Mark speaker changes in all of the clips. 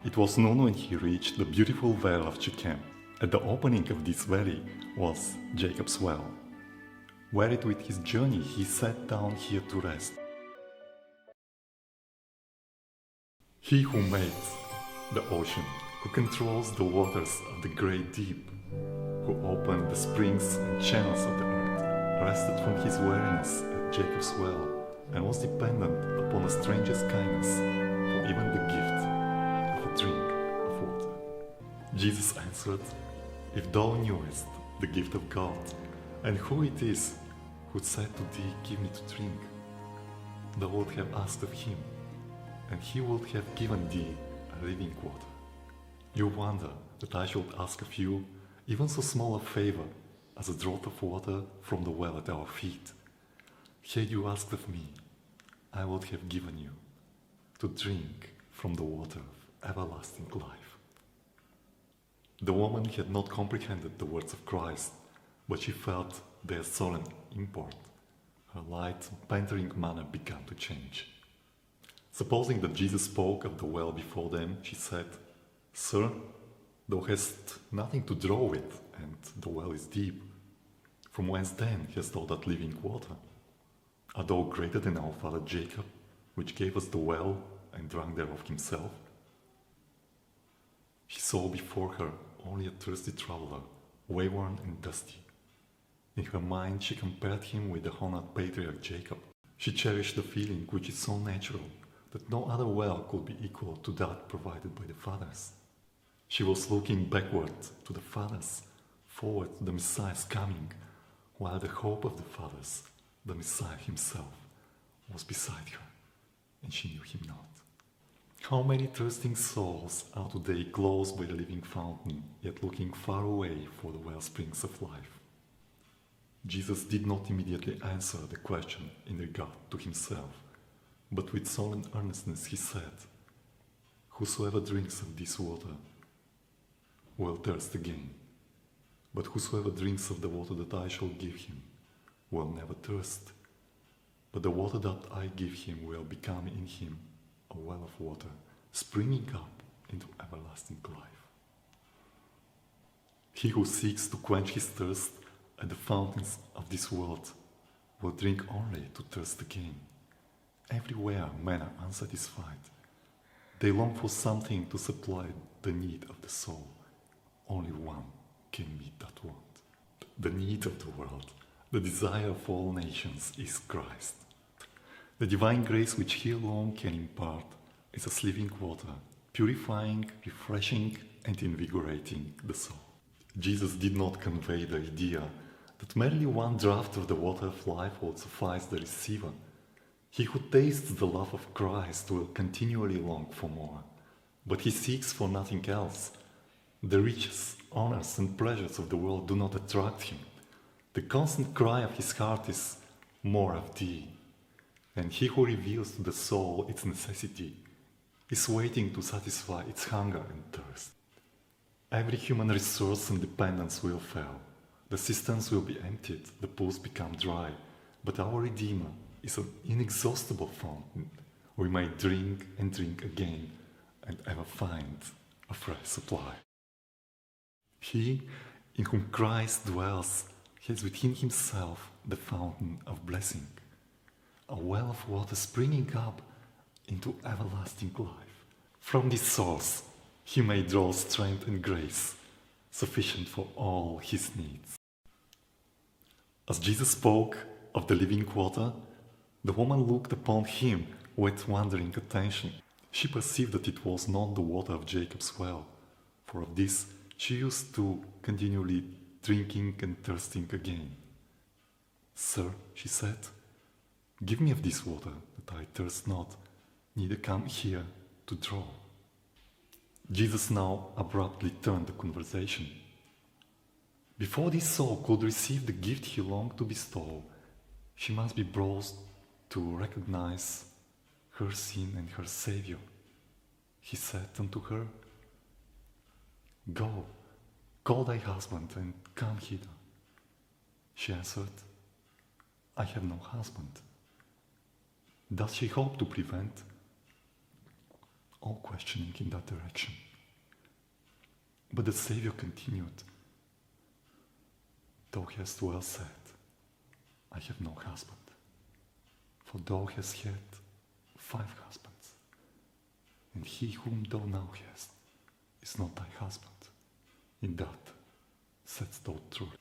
Speaker 1: It was noon when he reached the beautiful vale of Shechem. At the opening of this valley was Jacob's well. Wearied with his journey, he sat down here to rest. He who made the ocean, who controls the waters of the great deep, who opened the springs and channels of the earth, rested from his weariness at Jacob's well and was dependent upon a stranger's kindness for even the gift of a drink of water. Jesus answered, "If thou knewest the gift of God, and who it is who said to thee, 'Give me to drink,' thou wouldst have asked of him, and he would have given thee a living water. You wonder that I should ask of you even so small a favor as a draught of water from the well at our feet. Had you asked of me, I would have given you to drink from the water of everlasting life." The woman had not comprehended the words of Christ, but she felt their solemn import. Her light, bantering manner began to change. Supposing that Jesus spoke of the well before them, she said, "Sir, thou hast nothing to draw with, and the well is deep. From whence then hast thou that living water? Art thou greater than our father Jacob, which gave us the well and drank thereof himself?" She saw before her only a thirsty traveler, wayworn and dusty. In her mind she compared him with the honored patriarch Jacob. She cherished the feeling which is so natural that no other well could be equal to that provided by the fathers. She was looking backward to the fathers, forward to the Messiah's coming, while the hope of the fathers, the Messiah himself, was beside her, and she knew him not. How many thirsting souls are today close by the living fountain, yet looking far away for the wellsprings of life? Jesus did not immediately answer the question in regard to himself, but with solemn earnestness he said, "Whosoever drinks of this water will thirst again, but whosoever drinks of the water that I shall give him will never thirst, but the water that I give him will become in him a well of water, springing up into everlasting life." He who seeks to quench his thirst at the fountains of this world will drink only to thirst again. Everywhere men are unsatisfied. They long for something to supply the need of the soul. Only one can meet that want. The need of the world, the desire of all nations, is Christ. The divine grace which he alone can impart is as living water, purifying, refreshing, and invigorating the soul. Jesus did not convey the idea that merely one draught of the water of life will suffice the receiver. He who tastes the love of Christ will continually long for more, but he seeks for nothing else. The riches, honors, and pleasures of the world do not attract him. The constant cry of his heart is, "More of thee." And he who reveals to the soul its necessity is waiting to satisfy its hunger and thirst. Every human resource and dependence will fail. The cisterns will be emptied, the pools become dry, but our Redeemer is an inexhaustible fountain. We may drink and drink again and ever find a fresh supply. He in whom Christ dwells has within himself the fountain of blessing, a well of water springing up into everlasting life. From this source he may draw strength and grace sufficient for all his needs. As Jesus spoke of the living water, the woman looked upon him with wondering attention. She perceived that it was not the water of Jacob's well, for of this she used to continually drinking and thirsting again. "Sir," she said, "give me of this water, that I thirst not, neither come here to draw." Jesus now abruptly turned the conversation. Before this soul could receive the gift he longed to bestow, she must be brought to recognize her sin and her Savior. He said unto her, "Go, call thy husband and come hither." She answered, "I have no husband." Does she hope to prevent all questioning in that direction. But the Savior continued, "Thou hast well said, I have no husband, for thou hast had 5 husbands, and he whom thou now hast is not thy husband. In that saidst thou truth."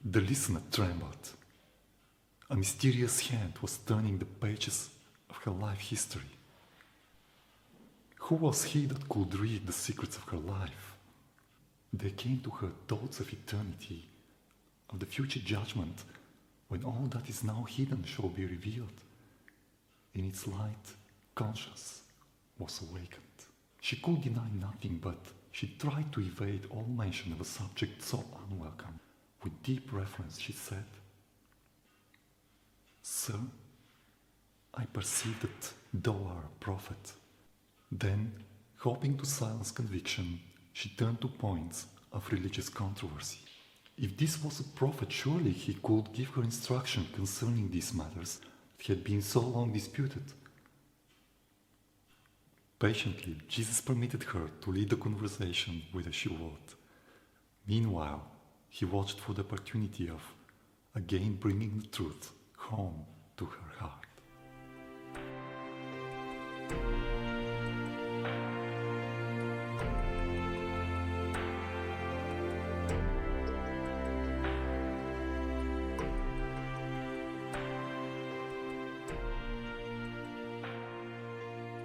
Speaker 1: The listener trembled. A mysterious hand was turning the pages of her life history. Who was he that could read the secrets of her life? There came to her thoughts of eternity, of the future judgment, when all that is now hidden shall be revealed. In its light, conscience was awakened. She could deny nothing, but she tried to evade all mention of a subject so unwelcome. With deep reverence she said, "Sir, I perceive that thou art a prophet." Then, hoping to silence conviction, she turned to points of religious controversy. If this was a prophet, surely he could give her instruction concerning these matters that had been so long disputed. Patiently, Jesus permitted her to lead the conversation whither she would. Meanwhile, he watched for the opportunity of again bringing the truth home to her heart.